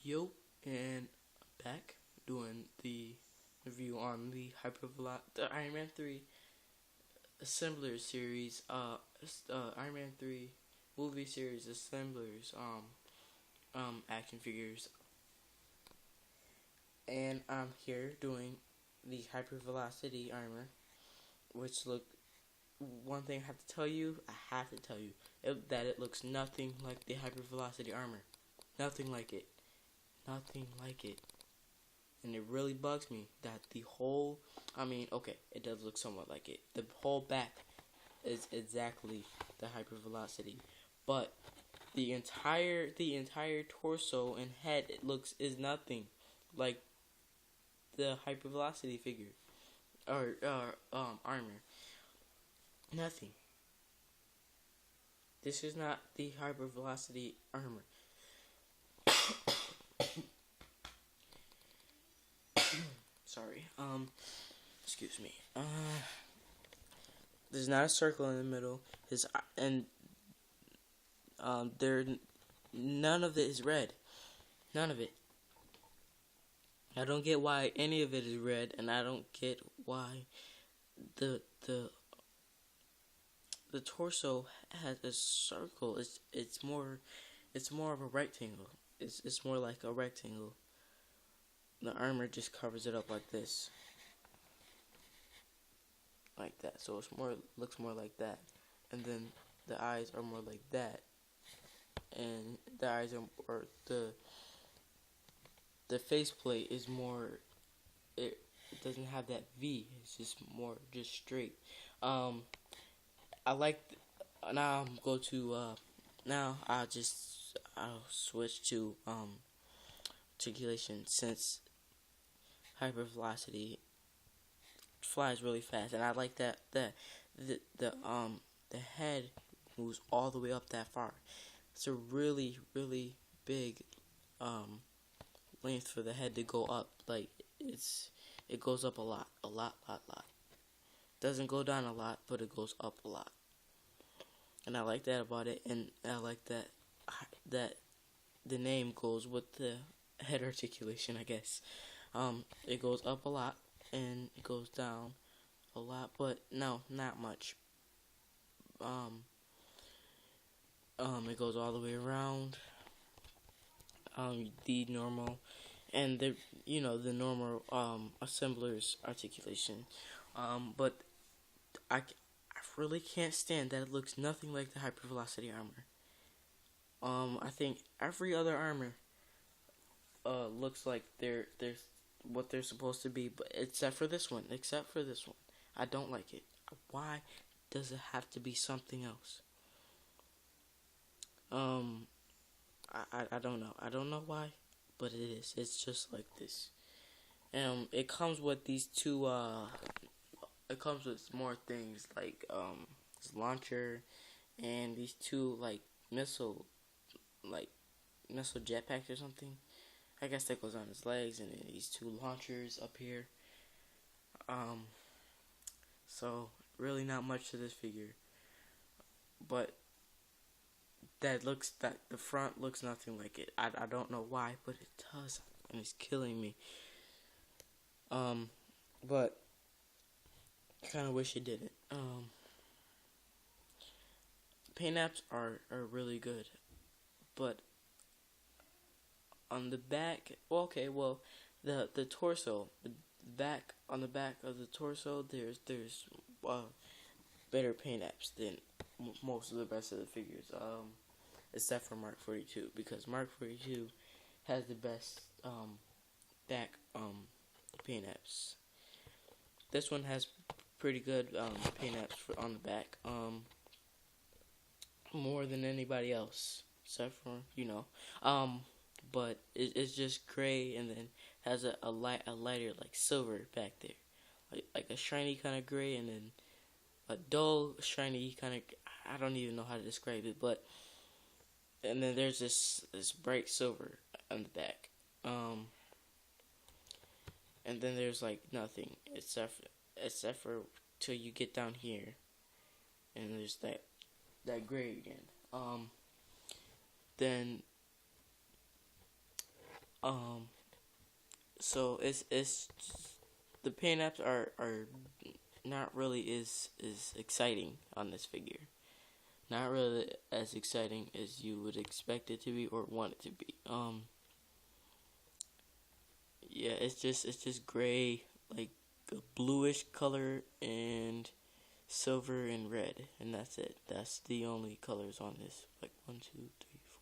Yo, and back doing the review on the Iron Man 3 Assembler series, Iron Man 3 movie series assemblers, action figures, and I'm here doing the Hypervelocity armor, which one thing I have to tell you, that it looks nothing like the Hypervelocity armor, nothing like it. Nothing like it. And it really bugs me that it does look somewhat like it. The whole back is exactly the Hypervelocity. But the entire torso and head is nothing like the Hypervelocity figure or armor. Nothing. This is not the Hypervelocity armor. Sorry. Excuse me. There's not a circle in the middle. There, none of it is red. None of it. I don't get why any of it is red, and I don't get why the torso has a circle. It's more of a rectangle. It's more like a rectangle. The armor just covers it up like this, like that. So looks more like that, and then the eyes are more like that, and the eyes or the faceplate is more. It doesn't have that V. It's just straight. I like. Now I'm go to. Now I'll switch to articulation, since Hypervelocity flies really fast, and I like that the head moves all the way up that far. It's a really big length for the head to go up. Like it goes up a lot. Doesn't go down a lot, but it goes up a lot. And I like that about it, and I like that the name goes with the head articulation, I guess. It goes up a lot, and it goes down a lot, but no, not much. It goes all the way around. The normal, and the normal assembler's articulation. But I really can't stand that it looks nothing like the Hypervelocity armor. I think every other armor looks like they're what they're supposed to be, but except for this one. I don't like it. Why does it have to be something else? I don't know. I don't know why, but it is. It's just like this. It comes with these two. It comes with more things like this launcher and these two missile jetpacks or something. I guess that goes on his legs, and then these two launchers up here. So really not much to this figure, but that the front looks nothing like it. I don't know why, but it does, and it's killing me. But I kind of wish it didn't. Paint apps are really good, but on the back, the torso, on the back of the torso, there's better paint apps than most of the rest of the figures, except for Mark 42, because Mark 42 has the best back paint apps. This one has pretty good paint apps on the back, more than anybody else, except for but it's just gray, and then has a lighter silver back there, like a shiny kind of gray, and then a dull shiny kind of, I don't even know how to describe it, but and then there's this bright silver on the back, and then there's nothing except for till you get down here, and there's that gray again. Then Um, so it's the paint apps are not really is exciting on this figure. Not really as exciting as you would expect it to be or want it to be. Yeah, it's just gray, like a bluish color, and silver and red, and that's it. That's the only colors on this. Like one, two, three, four.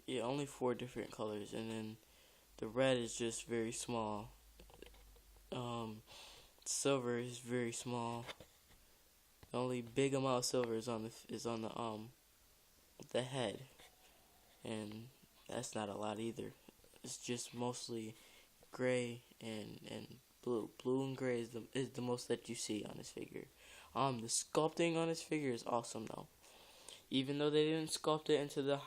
Yeah, only four different colors, and then the red is just very small. Um, Silver is very small. The only big amount of silver is on the head, and that's not a lot either. It's just mostly gray and blue. Blue and gray is the most that you see on this figure. The sculpting on this figure is awesome though. Even though they didn't sculpt it into the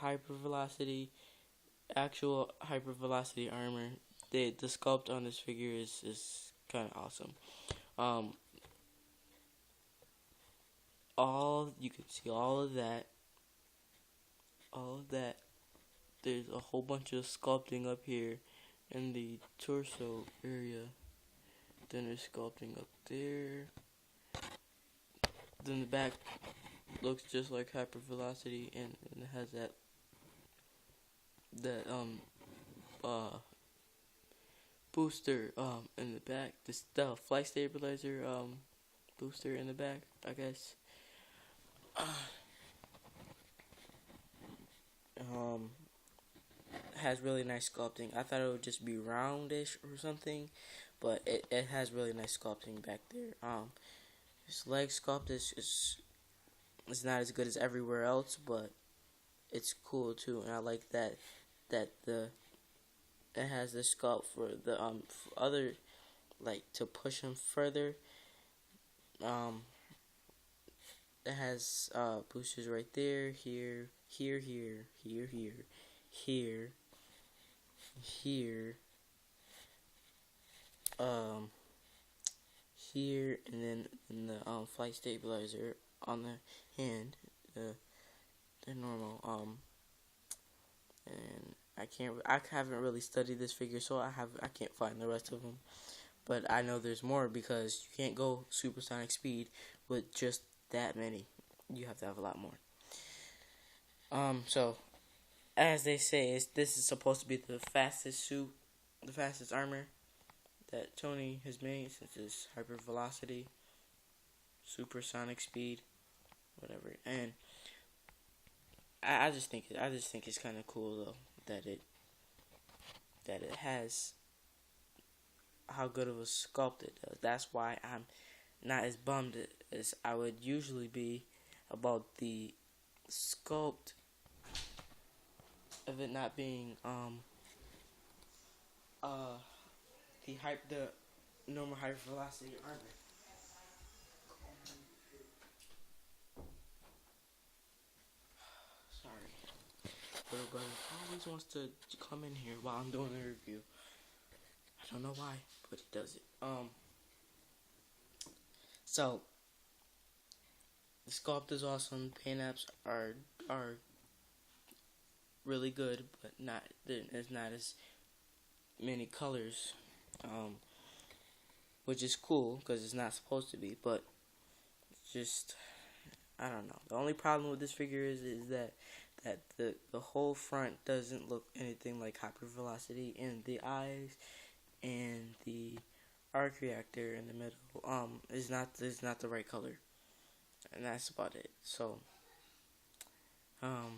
actual hypervelocity armor, the sculpt on this figure is kind of awesome. Um, all you can see all of that. There's a whole bunch of sculpting up here in the torso area. Then there's sculpting up there. Then the back looks just like hypervelocity, and it has that booster in the back. The flight stabilizer booster in the back, I guess. Um, has really nice sculpting. I thought it would just be roundish or something, but it has really nice sculpting back there. His leg sculpt is not as good as everywhere else, but it's cool too, and I like that it has the sculpt for the for other, like, to push him further. Um, it has boosters right there, here, here, here, here, here, here, um, here, and then in the flight stabilizer on the hand, the normal and I haven't really studied this figure, so I can't find the rest of them, but I know there's more because you can't go supersonic speed with just that many. You have to have a lot more. So as they say, this is supposed to be the fastest suit, the fastest armor that Tony has made since his hypervelocity, supersonic speed, whatever. And I just think it's kind of cool though that it has how good of a sculpt it does. That's why I'm not as bummed as I would usually be about the sculpt of it not being the normal hypervelocity armor. Sorry, little brother always wants to come in here while I'm doing the review. I don't know why, but he does it. So the sculpt is awesome. Paint apps are really good, but there's not as many colors, which is cool because it's not supposed to be. But it's just, I don't know. The only problem with this figure is that the whole front doesn't look anything like hypervelocity, and the eyes and the arc reactor in the middle is not the right color, and that's about it. So I'll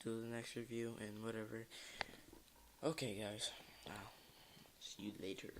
do the next review and whatever. Okay, guys, I'll see you later.